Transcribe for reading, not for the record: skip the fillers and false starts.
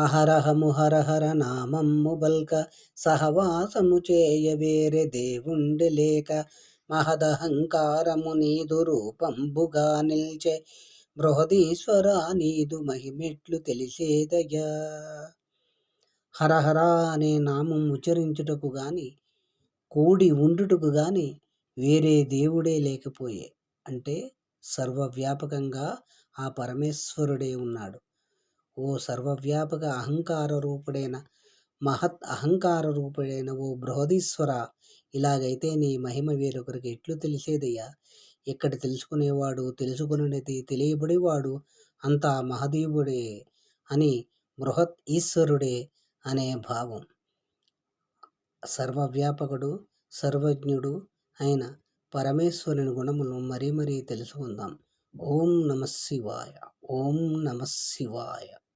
అహరహము హరహర నామమ్ము బల్క సహవాసము చేయ వేరే దేవుండి లేక మహదహంకారము నీదు రూపంబుగా నిల్చే బృహదీశ్వర నీదు మహిమెట్లు తెలిసేదయ్యా. హరహర అనే నామం ఉచ్చరించుటకు గాని కూడి ఉండుటకు గాని వేరే దేవుడే లేకపోయే, అంటే సర్వవ్యాపకంగా ఆ పరమేశ్వరుడే ఉన్నాడు. ఓ సర్వవ్యాపక అహంకార రూపుడైన మహత్ అహంకార రూపుడైన ఓ బృహదీశ్వర, ఇలాగైతే నీ మహిమ వేరొకరికి ఎట్లు తెలిసేదయ్యా. ఇక్కడ తెలుసుకునేవాడు తెలుసుకునేది తెలియబడేవాడు అంతా మహదేవుడే అని బృహత్ ఈశ్వరుడే అనే భావం. సర్వవ్యాపకుడు సర్వజ్ఞుడు అయిన పరమేశ్వరుని గుణములు మరీ మరీ తెలుసుకుందాం. ఓం నమ శివాయ. ఓం నమ శివాయ.